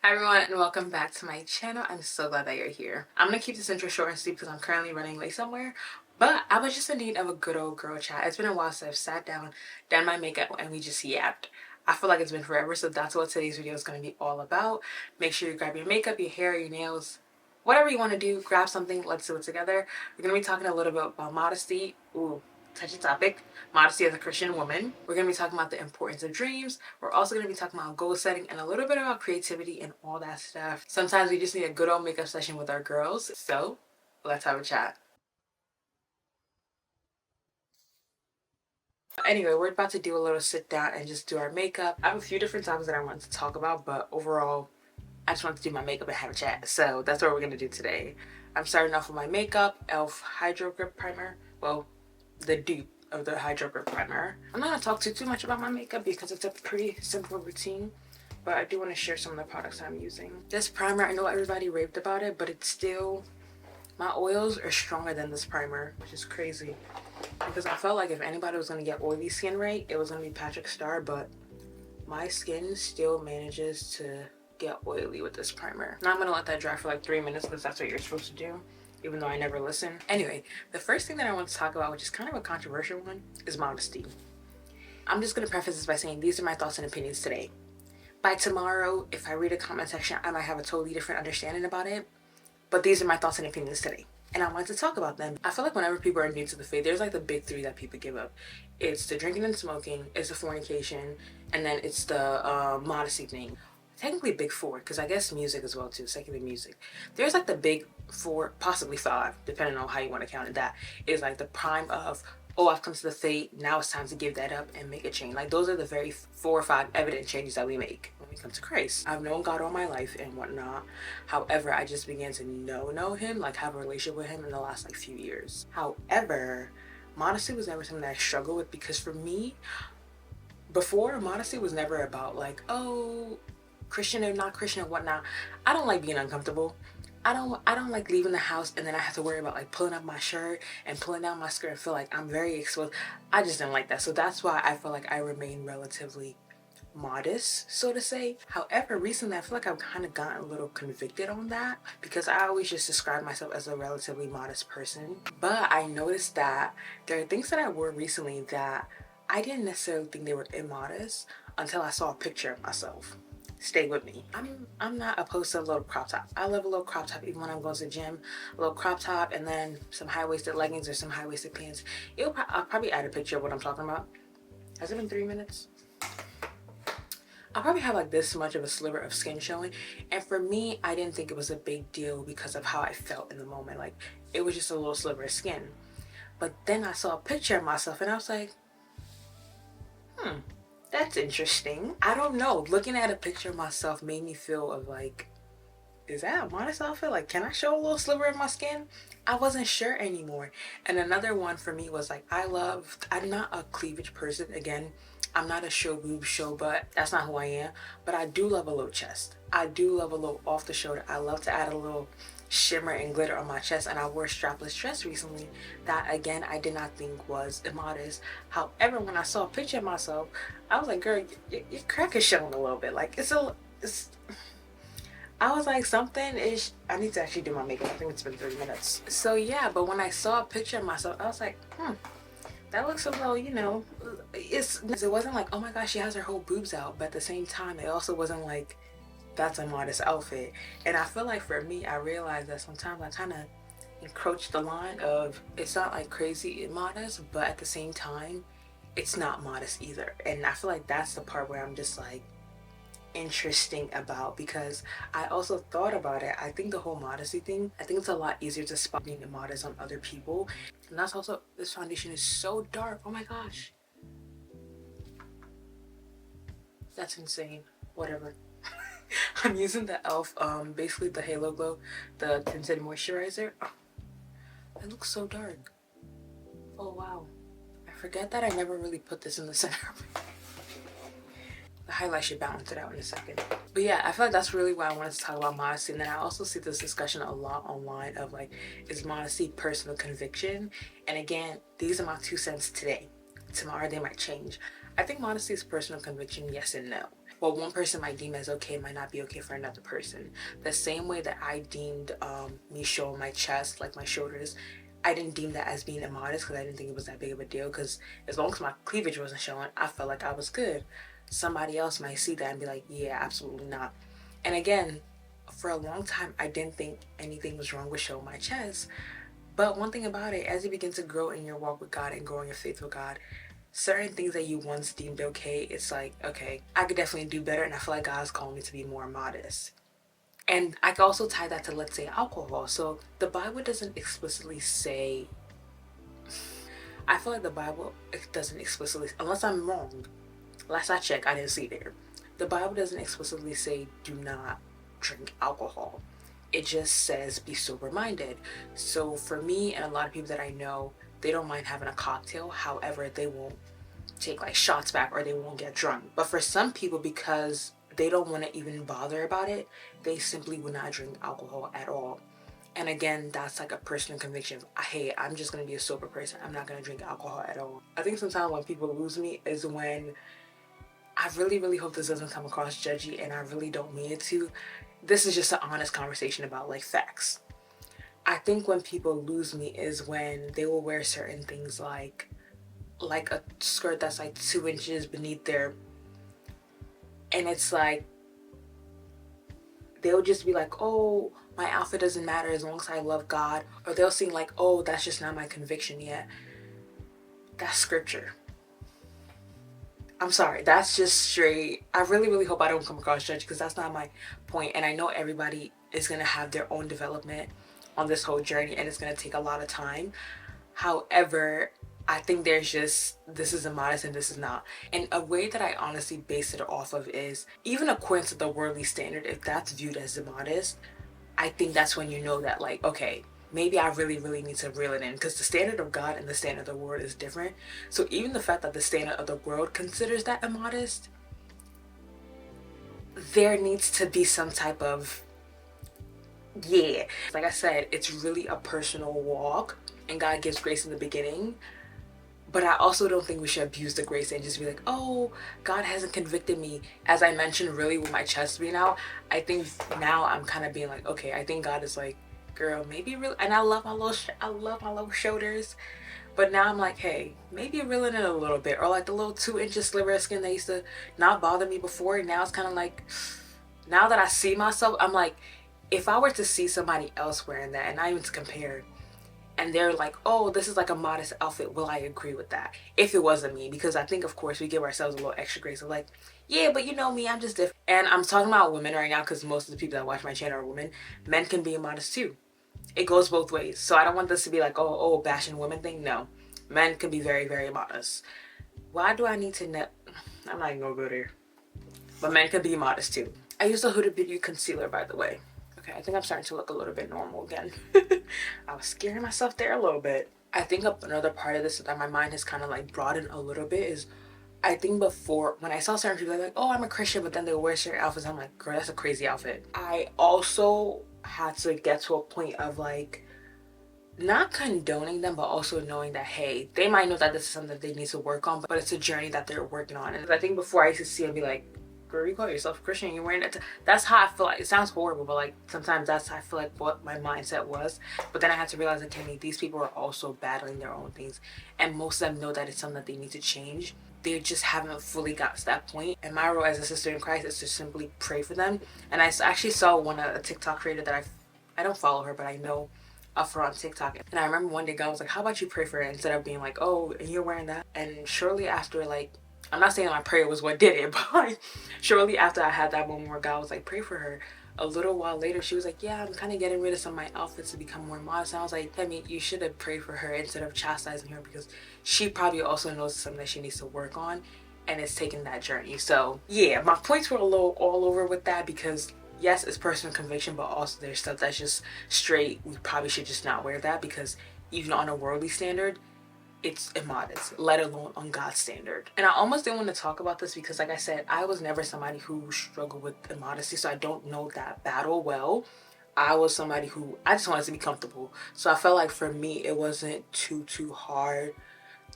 Hi everyone and welcome back to my channel. I'm so glad that you're here. I'm gonna keep this intro short and sweet because I'm currently running late somewhere, but I was just in need of a good old girl chat. It's been a while since I've sat down, done my makeup, and we just yapped. I feel like it's been forever, so that's what today's video is going to be all about. Make sure you grab your makeup, your hair, your nails, whatever you want to do, grab something, let's do it together. We're going to be talking a little bit about modesty. Ooh, touchy topic. Modesty as a Christian woman. We're going to be talking about the importance of dreams. We're also going to be talking about goal setting and a little bit about creativity and all that stuff. Sometimes we just need a good old makeup session with our girls. So let's have a chat. Anyway, we're about to do a little sit down and just do our makeup. I have a few different topics that I want to talk about, but overall, I just want to do my makeup and have a chat. So that's what we're going to do today. I'm starting off with my makeup, e.l.f. Hydro Grip Primer. Well, the dupe of the Hydro Grip Primer. I'm not going to talk too much about my makeup because it's a pretty simple routine, but I do want to share some of the products I'm using. This primer, I know everybody raved about it, but it's still, my oils are stronger than this primer, which is crazy. Because I felt like if anybody was going to get oily skin right, it was going to be Patrick Star, but my skin still manages to get oily with this primer. Now I'm going to let that dry for like 3 minutes because that's what you're supposed to do, even though I never listen. Anyway, the first thing that I want to talk about, which is kind of a controversial one, is modesty. I'm just going to preface this by saying these are my thoughts and opinions today. By tomorrow, if I read a comment section, I might have a totally different understanding about it, but these are my thoughts and opinions today. And I wanted to talk about them. I feel like whenever people are new to the faith, there's like the big three that people give up. It's the drinking and smoking, it's the fornication, and then it's the modesty thing. Technically big four, because I guess music as well too, secular music. There's like the big four, possibly five, depending on how you want to count it. That is like the prime of, oh, I've come to the faith, now it's time to give that up and make a change. Like those are the very 4 or 5 evident changes that we make when we come to Christ. I've known God all my life and whatnot. However, I just began to know him, like have a relationship with him in the last like few years. However, modesty was never something that I struggled with because for me, before, modesty was never about like, oh, Christian or not Christian or whatnot. I don't like being uncomfortable. I don't like leaving the house and then I have to worry about like pulling up my shirt and pulling down my skirt and feel like I'm very exposed. I just didn't like that. So that's why I feel like I remain relatively modest, so to say. However, recently I feel like I've kind of gotten a little convicted on that because I always just describe myself as a relatively modest person. But I noticed that there are things that I wore recently that I didn't necessarily think they were immodest until I saw a picture of myself. Stay with me. I'm not opposed to a little crop top. I love a little crop top even when I'm going to the gym. A little crop top and then some high-waisted leggings or some high-waisted pants. I'll probably add a picture of what I'm talking about. Has it been 3 minutes? I'll probably have like this much of a sliver of skin showing. And for me, I didn't think it was a big deal because of how I felt in the moment. Like it was just a little sliver of skin. But then I saw a picture of myself and I was like, that's interesting. I don't know. Looking at a picture of myself made me feel of like, is that a modest outfit? Like, can I show a little sliver of my skin? I wasn't sure anymore. And another one for me was like, I'm not a cleavage person. Again, I'm not a show boob show butt. That's not who I am. But I do love a little chest. I do love a little off the shoulder. I love to add a little shimmer and glitter on my chest, and I wore a strapless dress recently that again I did not think was immodest. However, when I saw a picture of myself, I was like, girl, your crack is showing a little bit. Like it's I was like, something is, I need to actually do my makeup. I think it's been 3 minutes. So yeah, but when I saw a picture of myself, I was like, that looks a little, it wasn't like, oh my gosh, she has her whole boobs out. But at the same time, it also wasn't like, that's a modest outfit. And I feel like for me, I realized that sometimes I kind of encroach the line of, it's not like crazy immodest, but at the same time, it's not modest either. And I feel like that's the part where I'm just like, interesting about, because I also thought about it. I think the whole modesty thing, I think it's a lot easier to spot being immodest on other people. And that's also, this foundation is so dark. Oh my gosh. That's insane. Whatever. I'm using the e.l.f. Basically the Halo Glow, the tinted moisturizer. Oh, it looks so dark. Oh wow. I forget that I never really put this in the center. The highlight should balance it out in a second. But yeah, I feel like that's really why I wanted to talk about modesty. And then I also see this discussion a lot online of like, is modesty personal conviction? And again, these are my 2 cents today. Tomorrow they might change. I think modesty is personal conviction, yes and no. what one person might deem as okay might not be okay for another person. The same way that I deemed me showing my chest, like my shoulders, I didn't deem that as being immodest because I didn't think it was that big of a deal, because as long as my cleavage wasn't showing, I felt like I was good. Somebody else might see that and be like, yeah, absolutely not. And again, for a long time, I didn't think anything was wrong with showing my chest. But one thing about it, as you begin to grow in your walk with God and grow in your faith with God, certain things that you once deemed okay, it's like, okay, I could definitely do better, and I feel like God's calling me to be more modest. And I can also tie that to, let's say, alcohol. So the Bible doesn't explicitly say, I feel like the Bible doesn't explicitly, unless I'm wrong, last I checked, I didn't see there. The Bible doesn't explicitly say do not drink alcohol. It just says be sober minded. So for me and a lot of people that I know, they don't mind having a cocktail. However, they won't take like shots back or they won't get drunk. But for some people, because they don't want to even bother about it, they simply will not drink alcohol at all. And again, that's like a personal conviction. Hey, I'm just going to be a sober person. I'm not going to drink alcohol at all. I think sometimes when people lose me is when, I really, really hope this doesn't come across judgy, and I really don't mean it to. This is just an honest conversation about like facts. I think when people lose me is when they will wear certain things like a skirt that's like 2 inches beneath their, and it's like they'll just be like, oh, my outfit doesn't matter as long as I love God. Or they'll sing like, oh, that's just not my conviction yet. That's scripture. I'm sorry, that's just straight. I really, really hope I don't come across judgy, because that's not my point. And I know everybody is going to have their own development on this whole journey, and it's going to take a lot of time. However, I think there's just, this is immodest and this is not. And a way that I honestly base it off of is, even according to the worldly standard, if that's viewed as immodest, I think that's when you know that, like, okay, maybe I really, really need to reel it in, because the standard of God and the standard of the world is different. So even the fact that the standard of the world considers that immodest, there needs to be some type of, yeah. Like I said, it's really a personal walk, and God gives grace in the beginning. But I also don't think we should abuse the grace and just be like, oh, God hasn't convicted me. As I mentioned, really, with my chest being out, I think now I'm kind of being like, okay, I think God is like, girl, maybe really, and I love my little shoulders. But now I'm like, hey, maybe reeling it a little bit. Or like the little 2 inches sliver of skin that used to not bother me before. Now it's kind of like, now that I see myself, I'm like, if I were to see somebody else wearing that, and not even to compare, and they're like, oh, this is like a modest outfit, will I agree with that? If it wasn't me, because I think, of course, we give ourselves a little extra grace of like, yeah, but you know me, I'm just different. And I'm talking about women right now, because most of the people that watch my channel are women. Men can be immodest too. It goes both ways. So I don't want this to be like, oh, bashing women thing. No, men can be very, very modest. Why do I need to know? I'm not even gonna go there. But men can be modest too. I use the Huda Beauty concealer, by the way. Okay, I think I'm starting to look a little bit normal again. I was scaring myself there a little bit. I think another part of this that my mind has kind of like broadened a little bit is, I think before, when I saw certain people like, oh, I'm a Christian, but then they wear certain outfits, I'm like, girl, that's a crazy outfit. I also had to get to a point of like, not condoning them, but also knowing that, hey, they might know that this is something that they need to work on, but it's a journey that they're working on. And I think before I used to see and be like, girl, you call yourself a Christian, you're wearing that. That's how I feel like. It sounds horrible, but like sometimes that's how I feel like what my mindset was. But then I had to realize that, okay, these people are also battling their own things, and most of them know that it's something that they need to change. They just haven't fully got to that point. And my role as a sister in Christ is to simply pray for them. And I actually saw a TikTok creator that I don't follow her, but I know of her on TikTok. And I remember one day God was like, how about you pray for her, instead of being like, oh, and you're wearing that. And shortly after, like, I'm not saying that my prayer was what did it, but like shortly after I had that moment where God was like, pray for her, a little while later she was like, yeah, I'm kind of getting rid of some of my outfits to become more modest. And I was like, I mean, you should have prayed for her instead of chastising her, because she probably also knows something that she needs to work on, and it's taking that journey. So yeah, my points were a little all over with that, because yes, it's personal conviction, but also there's stuff that's just straight, we probably should just not wear that, because even on a worldly standard, it's immodest, let alone on God's standard. And I almost didn't want to talk about this because, like I said, I was never somebody who struggled with immodesty, so I don't know that battle well. I was somebody who, I just wanted to be comfortable. So I felt like for me, it wasn't too hard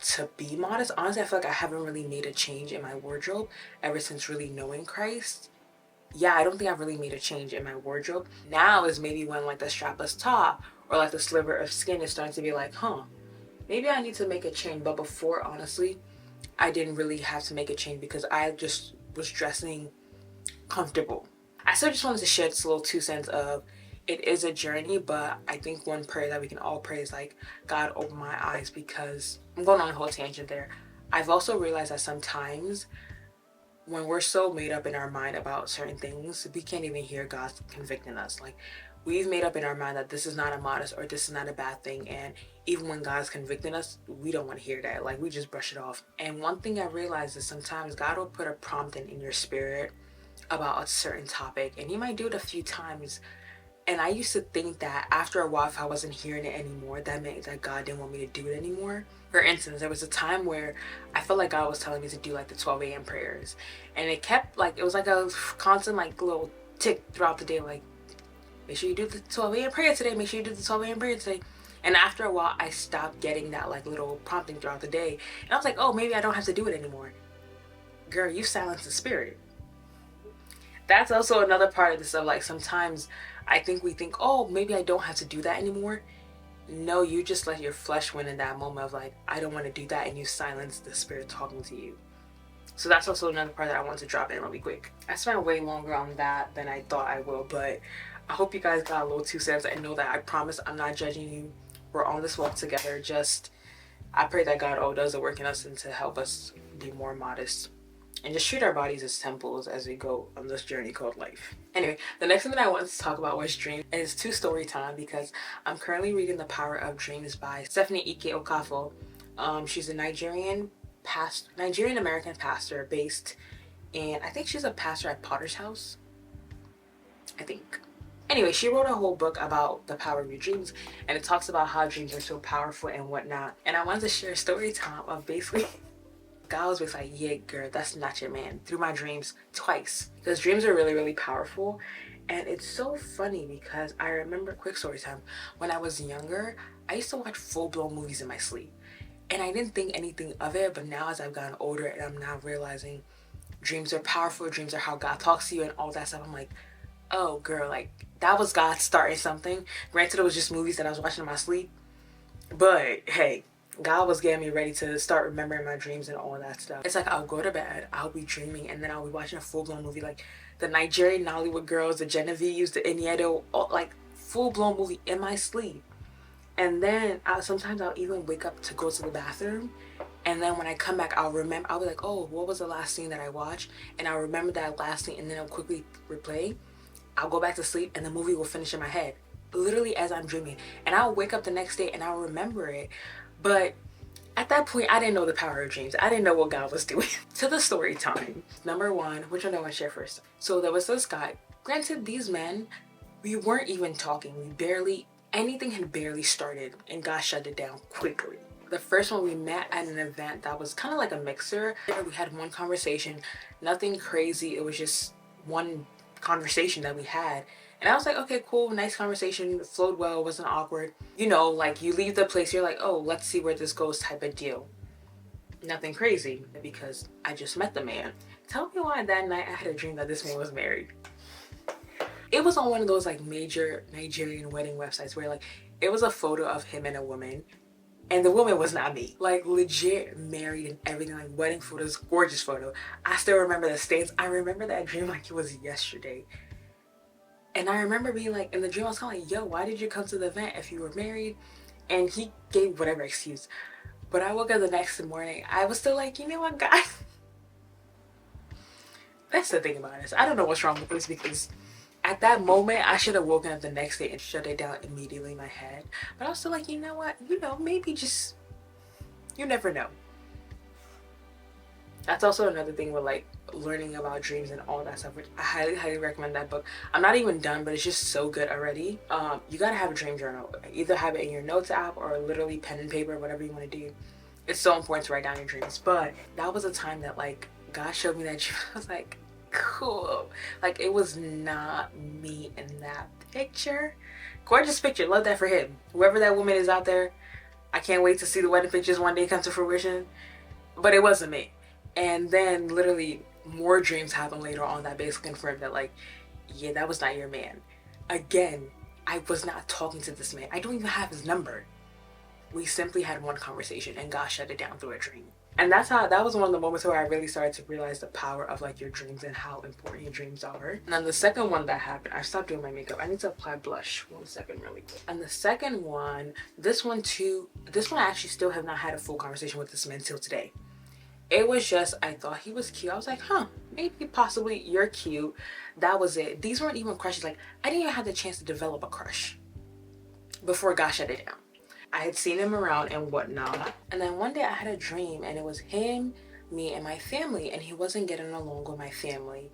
to be modest. Honestly, I feel like I haven't really made a change in my wardrobe ever since really knowing Christ. Yeah, I don't think I've really made a change in my wardrobe. Now is maybe when like the strapless top or like the sliver of skin is starting to be like, huh, maybe I need to make a change. But before, honestly, I didn't really have to make a change because I just was dressing comfortable. I still just wanted to share this little 2 cents of it is a journey, but I think one prayer that we can all pray is like, God, open my eyes, because I'm going on a whole tangent there. I've also realized that sometimes when we're so made up in our mind about certain things, we can't even hear God convicting us. Like, we've made up in our mind that this is not a modest or this is not a bad thing, and even when God's convicting us, we don't want to hear that. Like, we just brush it off. And one thing I realized is sometimes God will put a prompting in your spirit about a certain topic, and He might do it a few times. And I used to think that after a while, if I wasn't hearing it anymore, that meant that God didn't want me to do it anymore. For instance, there was a time where I felt like God was telling me to do like the 12 a.m. prayers. And it kept like, it was like a constant like little tick throughout the day, like, make sure you do the 12 a.m. prayer today, make sure you do the 12 a.m. prayer today. And after a while, I stopped getting that like little prompting throughout the day. And I was like, oh, maybe I don't have to do it anymore. Girl, you silenced the spirit. That's also another part of this of like, sometimes I think we think, oh, maybe I don't have to do that anymore. No, you just let your flesh win in that moment of like, I don't want to do that, and you silence the spirit talking to you. So that's also another part that I want to drop in really quick. I spent way longer on that than I thought I will, but I hope you guys got a little 2 cents and know that I promise I'm not judging you. We're on this walk together. Just, I pray that God does the work in us and to help us be more modest and just treat our bodies as temples as we go on this journey called life. Anyway, the next thing that I wanted to talk about was dreams. And it's 2 story time because I'm currently reading The Power of Dreams by Stephanie Ike Okafo. She's a Nigerian American pastor based in, I think she's a pastor at Potter's House, I think. Anyway, she wrote a whole book about the power of your dreams, and it talks about how dreams are so powerful and whatnot. And I wanted to share a story time of basically God was just like, yeah, girl, that's not your man, through my dreams twice. Because dreams are really, really powerful. And it's so funny because I remember, quick story time, when I was younger, I used to watch full-blown movies in my sleep. And I didn't think anything of it, but now as I've gotten older and I'm now realizing dreams are powerful, dreams are how God talks to you and all that stuff, I'm like, oh, girl, like, that was God starting something. Granted, it was just movies that I was watching in my sleep. But, hey, God was getting me ready to start remembering my dreams and all that stuff. It's like I'll go to bed, I'll be dreaming, and then I'll be watching a full-blown movie, like the Nigerian Nollywood girls, the Genevieve's, the Inieto, all, like full-blown movie in my sleep. And then sometimes I'll even wake up to go to the bathroom, and then when I come back, I'll be like, oh, what was the last scene that I watched? And I'll remember that last scene, and then I'll quickly replay. I'll go back to sleep, and the movie will finish in my head, literally as I'm dreaming. And I'll wake up the next day, and I'll remember it. But at that point, I didn't know the power of dreams. I didn't know what God was doing. To the story time. Number 1, which one do I want to share first? So there was this guy. Granted, these men, we weren't even talking. Anything had barely started, and God shut it down quickly. The first one, we met at an event that was kind of like a mixer. We had one conversation, nothing crazy. It was just one conversation that we had. And I was like, okay, cool, nice conversation, it flowed well, wasn't awkward. You know, like, you leave the place, you're like, oh, let's see where this goes type of deal. Nothing crazy, because I just met the man. Tell me why that night I had a dream that this man was married. It was on one of those, like, major Nigerian wedding websites where, like, it was a photo of him and a woman, and the woman was not me. Like, legit married and everything, like, wedding photos, gorgeous photo. I still remember the stains. I remember that dream like it was yesterday. And I remember being like, in the dream, I was kind of like, yo, why did you come to the event if you were married? And he gave whatever excuse. But I woke up the next morning, I was still like, you know what, guys? That's the thing about this. I don't know what's wrong with this, because at that moment, I should have woken up the next day and shut it down immediately in my head. But I was still like, you know what? Maybe just, you never know. That's also another thing with, like, learning about dreams and all that stuff, which I highly recommend that book. I'm not even done, but it's just so good already. You gotta have a dream journal. Either have it in your notes app or literally pen and paper, whatever you want to do. It's so important to write down your dreams. But that was a time that, like, God showed me that dream. I was like, cool. Like, it was not me in that picture. Gorgeous picture. Love that for him. Whoever that woman is out there, I can't wait to see the wedding pictures one day come to fruition. But it wasn't me. And then literally more dreams happened later on that basically confirmed that, like, yeah, that was not your man. Again, I was not talking to this man. I don't even have his number. We simply had one conversation and God shut it down through a dream. And that was one of the moments where I really started to realize the power of like your dreams and how important your dreams are. And then the second one that happened, I stopped doing my makeup. I need to apply blush. 1 second really quick. And the second one, this one I actually still have not had a full conversation with this man till today. It was just, I thought he was cute. I was like, huh, maybe possibly you're cute. That was it. These weren't even crushes. Like, I didn't even have the chance to develop a crush before God shut it down. I had seen him around and whatnot. And then one day I had a dream and it was him, me, and my family, and he wasn't getting along with my family.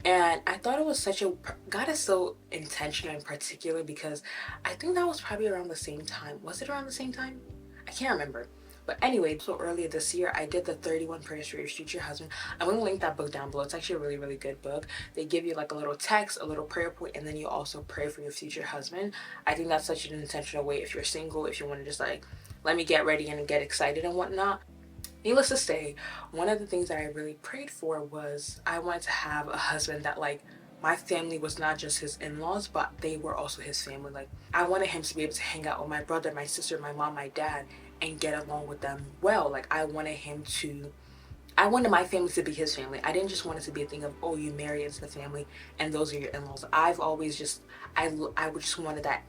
And I thought it was God is so intentional and particular, because I think that was probably around the same time. Was it around the same time? I can't remember. But anyway, so earlier this year, I did the 31 Prayers for Your Future Husband. I'm going to link that book down below. It's actually a really, really good book. They give you like a little text, a little prayer point, and then you also pray for your future husband. I think that's such an intentional way if you're single, if you want to just like, let me get ready and get excited and whatnot. Needless to say, one of the things that I really prayed for was I wanted to have a husband that like, my family was not just his in-laws, but they were also his family. Like, I wanted him to be able to hang out with my brother, my sister, my mom, my dad, and get along with them well. Like, I wanted my family to be his family. I didn't just want it to be a thing of, oh, you marry into the family and those are your in-laws. I've always just, I just wanted that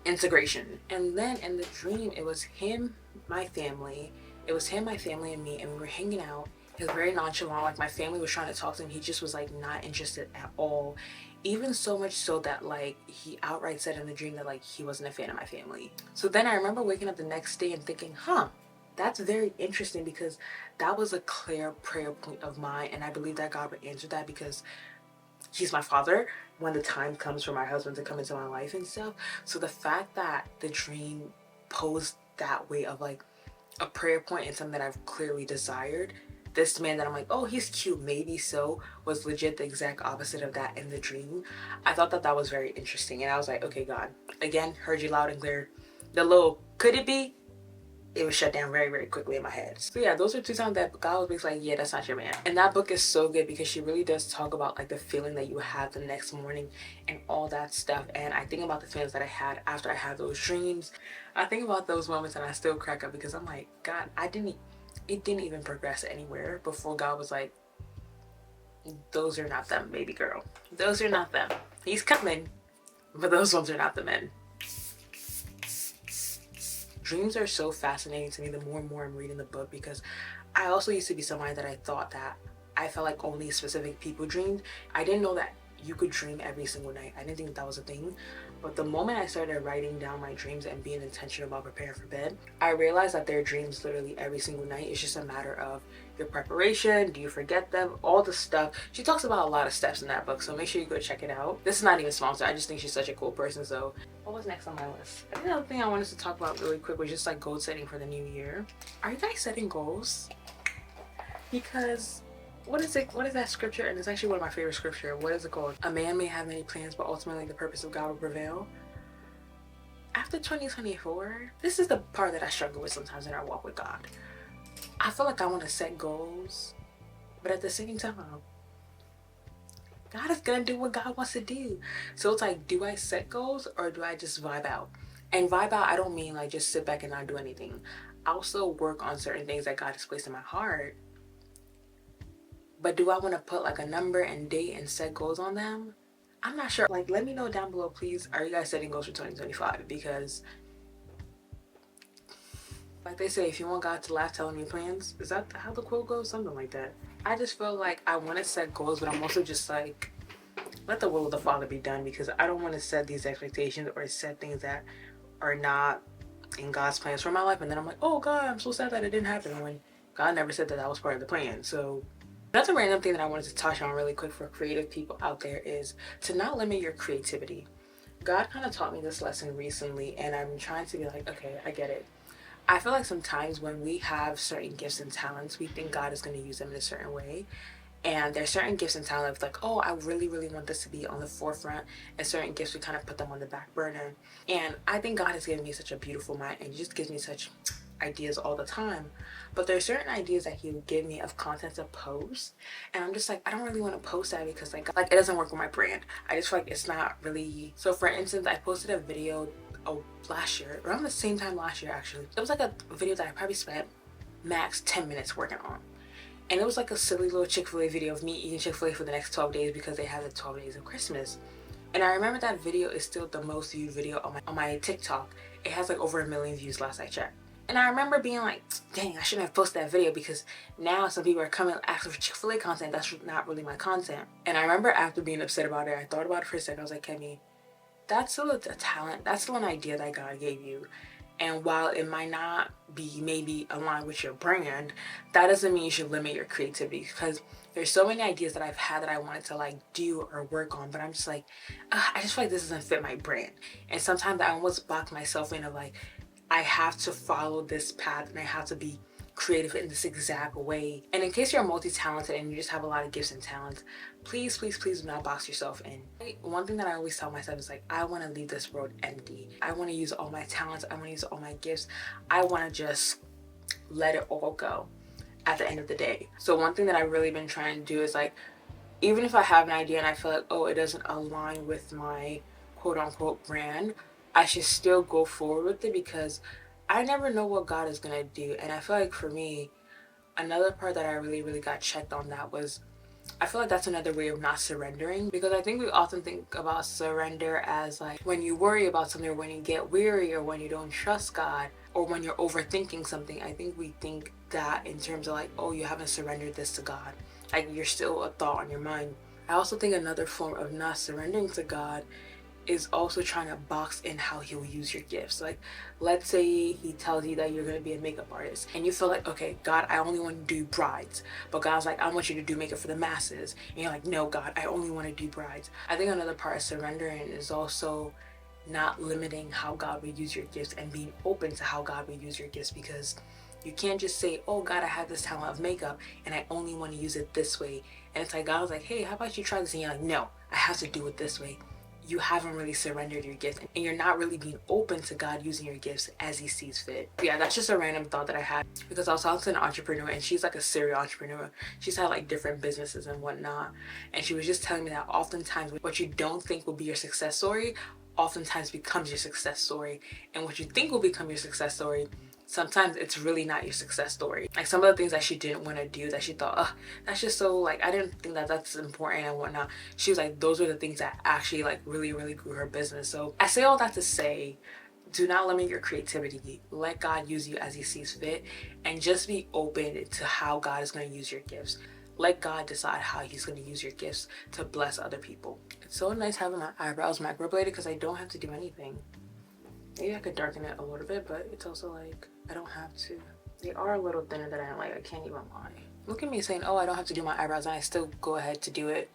integration. And then in the dream, it was him, my family, and me, and we were hanging out. He was very nonchalant. Like, my family was trying to talk to him. He just was like not interested at all. Even so much so that like he outright said in the dream that like he wasn't a fan of my family. So then I remember waking up the next day and thinking, huh, that's very interesting, because that was a clear prayer point of mine, and I believe that God would answer that because he's my father when the time comes for my husband to come into my life and stuff. So the fact that the dream posed that way of like a prayer point and something that I've clearly desired, this man that I'm like, oh, he's cute, maybe so, was legit the exact opposite of that in the dream. I thought that that was very interesting, and I was like, okay, God, again, heard you loud and clear. The little could it be, it was shut down very, very quickly in my head. So yeah, those are 2 times that God was basically like, yeah, that's not your man. And that book is so good because she really does talk about like the feeling that you have the next morning and all that stuff. And I think about the feelings that I had after I had those dreams. I think about those moments and I still crack up, because I'm like, God, it didn't even progress anywhere before God was like, those are not them, baby girl. Those are not them. He's coming, but those ones are not the men. Dreams are so fascinating to me the more and more I'm reading the book, because I also used to be somebody that I thought that I felt like only specific people dreamed. I didn't know that you could dream every single night. I didn't think that was a thing. But the moment I started writing down my dreams and being intentional about preparing for bed, I realized that there are dreams literally every single night. It's just a matter of your preparation. Do you forget them? All the stuff. She talks about a lot of steps in that book, so make sure you go check it out. This is not even sponsored. I just think she's such a cool person. So what was next on my list? I think the other thing I wanted to talk about really quick was just like goal setting for the new year. Are you guys setting goals? Because what is that scripture? And it's actually one of my favorite scripture. What is it called? A man may have many plans, but ultimately the purpose of God will prevail. After 2024, this is the part that I struggle with sometimes in our walk with God. I feel like I want to set goals, but at the same time, God is gonna do what God wants to do. So it's like, do I set goals or do I just vibe out? And vibe out, I don't mean like just sit back and not do anything. I also work on certain things that God has placed in my heart. But do I want to put like a number and date and set goals on them? I'm not sure. Like, let me know down below, please. Are you guys setting goals for 2025? Because like they say, if you want God to laugh, tell him your plans. Is that how the quote goes? Something like that. I just feel like I want to set goals, but I'm also just like, let the will of the Father be done, because I don't want to set these expectations or set things that are not in God's plans for my life. And then I'm like, oh God, I'm so sad that it didn't happen, when God never said that that was part of the plan. So another random thing that I wanted to touch on really quick for creative people out there is to not limit your creativity. God kind of taught me this lesson recently, and I'm trying to be like, okay, I get it. I feel like sometimes when we have certain gifts and talents, we think God is going to use them in a certain way. And there's certain gifts in talent like, oh, I really, really want this to be on the forefront, and certain gifts we kind of put them on the back burner. And I think God has given me such a beautiful mind, and He just gives me such ideas all the time. But there's certain ideas that He would give me of content to post, and I'm just like, I don't really want to post that because like it doesn't work with my brand. I just feel like it's not really. So for instance, I posted a video last year, around the same time last year actually. It was like a video that I probably spent max 10 minutes working on. And it was like a silly little Chick-fil-A video of me eating Chick-fil-A for the next 12 days because they had the 12 days of Christmas. And I remember that video is still the most viewed video on my TikTok. It has like over 1 million views last I checked. And I remember being like, dang, I shouldn't have posted that video because now some people are coming asking for Chick-fil-A content. That's not really my content. And I remember after being upset about it, I thought about it for a second. I was like, Kemi, that's still a talent. That's still an idea that God gave you. And while it might not be maybe aligned with your brand, that doesn't mean you should limit your creativity, because there's so many ideas that I've had that I wanted to like do or work on, but I'm just like, I just feel like this doesn't fit my brand. And sometimes I almost box myself into like, I have to follow this path and I have to be creative in this exact way. And in case you're multi-talented and you just have a lot of gifts and talents, please, please, please do not box yourself in. One thing that I always tell myself is like, I want to leave this world empty. I want to use all my talents. I want to use all my gifts. I want to just let it all go at the end of the day. So one thing that I've really been trying to do is like, even if I have an idea and I feel like, oh, it doesn't align with my quote unquote brand, I should still go forward with it because I never know what God is going to do. And I feel like for me, another part that I really, really got checked on that was, I feel like that's another way of not surrendering, because I think we often think about surrender as like when you worry about something, or when you get weary, or when you don't trust God, or when you're overthinking something. I think we think that in terms of like, oh, you haven't surrendered this to God. Like you're still a thought on your mind. I also think another form of not surrendering to God is also trying to box in how He'll use your gifts. Like, let's say He tells you that you're going to be a makeup artist and you feel like, okay, God, I only want to do brides. But God's like, I want you to do makeup for the masses. And you're like, no, God, I only want to do brides. I think another part of surrendering is also not limiting how God will use your gifts and being open to how God will use your gifts, because you can't just say, oh God, I have this talent of makeup and I only want to use it this way. And it's like, God was like, hey, how about you try this? And you're like, no, I have to do it this way. You haven't really surrendered your gift, and you're not really being open to God using your gifts as He sees fit. Yeah, that's just a random thought that I had, because I was talking to an entrepreneur and she's like a serial entrepreneur. She's had like different businesses and whatnot. And she was just telling me that oftentimes what you don't think will be your success story oftentimes becomes your success story. And what you think will become your success story, sometimes it's really not your success story. Like some of the things that she didn't want to do, that she thought, that's just so like, I didn't think that that's important and whatnot. She was like, those were the things that actually like really, really grew her business. So I say all that to say, do not limit your creativity. Let God use you as He sees fit, and just be open to how God is going to use your gifts. Let God decide how He's going to use your gifts to bless other people. It's so nice having my eyebrows microbladed because I don't have to do anything. Maybe I could darken it a little bit, but it's also like, I don't have to. They are a little thinner than I like. I can't even lie. Look at me saying, oh, I don't have to do my eyebrows, and I still go ahead to do it.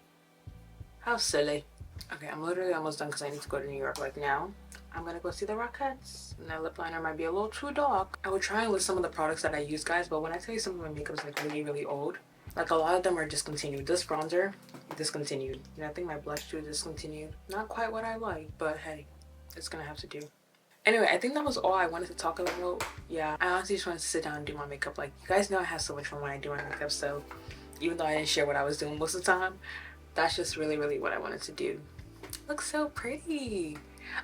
How silly. Okay, I'm literally almost done because I need to go to New York like now. I'm gonna go see the Rockettes. And that lip liner might be a little too dark. I would try and list some of the products that I use, guys, but when I tell you some of my makeup is like really, really old, like a lot of them are discontinued. This bronzer, discontinued. And I think my blush too, discontinued. Not quite what I like, but hey, it's gonna have to do. Anyway, I think that was all I wanted to talk about. Yeah, I honestly just wanted to sit down and do my makeup. Like, you guys know I have so much fun when I do my makeup, so even though I didn't share what I was doing most of the time, that's just really, really what I wanted to do. Looks so pretty.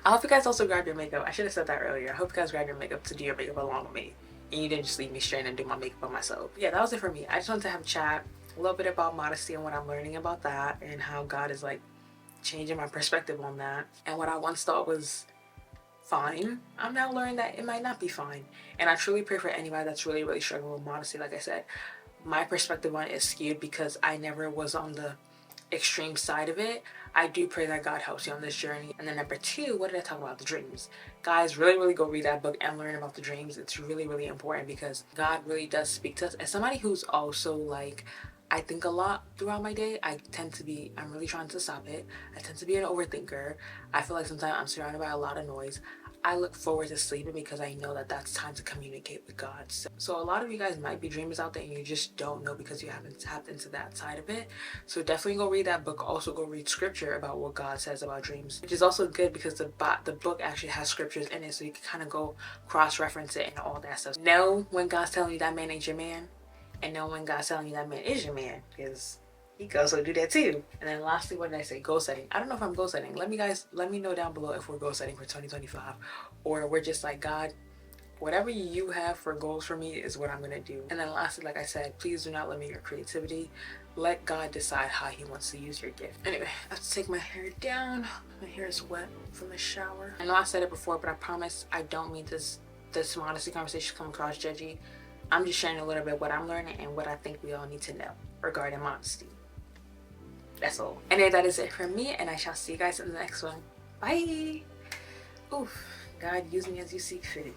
I hope you guys also grabbed your makeup. I should have said that earlier. I hope you guys grabbed your makeup to do your makeup along with me, and you didn't just leave me straight and do my makeup by myself. Yeah, that was it for me. I just wanted to have a chat, a little bit about modesty and what I'm learning about that, and how God is like changing my perspective on that. And what I once thought was fine, I'm now learning that it might not be fine. And I truly pray for anybody that's really, really struggling with modesty. Like I said, my perspective on it is skewed because I never was on the extreme side of it. I do pray that God helps you on this journey. And then number two, what did I talk about? The dreams. Guys, really, really go read that book and learn about the dreams. It's really, really important because God really does speak to us. As somebody who's also like, I think a lot throughout my day. I'm really trying to stop it. I tend to be an overthinker. I feel like sometimes I'm surrounded by a lot of noise. I look forward to sleeping because I know that that's time to communicate with God. So a lot of you guys might be dreamers out there and you just don't know because you haven't tapped into that side of it. So definitely go read that book. Also go read scripture about what God says about dreams, which is also good because the book actually has scriptures in it, so you can kind of go cross-reference it and all that stuff. Know when God's telling you that man ain't your man, and know when God's telling you that man is your man, because he can also do that too. And then lastly, what did I say? Goal setting. I don't know if I'm goal setting. Let me know down below if we're goal setting for 2025, or we're just like, God, whatever you have for goals for me is what I'm gonna do. And then lastly, like I said, please do not limit your creativity. Let God decide how he wants to use your gift. Anyway, I have to take my hair down. My hair is wet from the shower. I know I said it before, but I promise I don't mean this modesty conversation come across judgy. I'm just sharing a little bit what I'm learning and what I think we all need to know regarding modesty. That's all. Anyway, that is it for me, and I shall see you guys in the next one. Bye. Oof. God, use me as you see fit.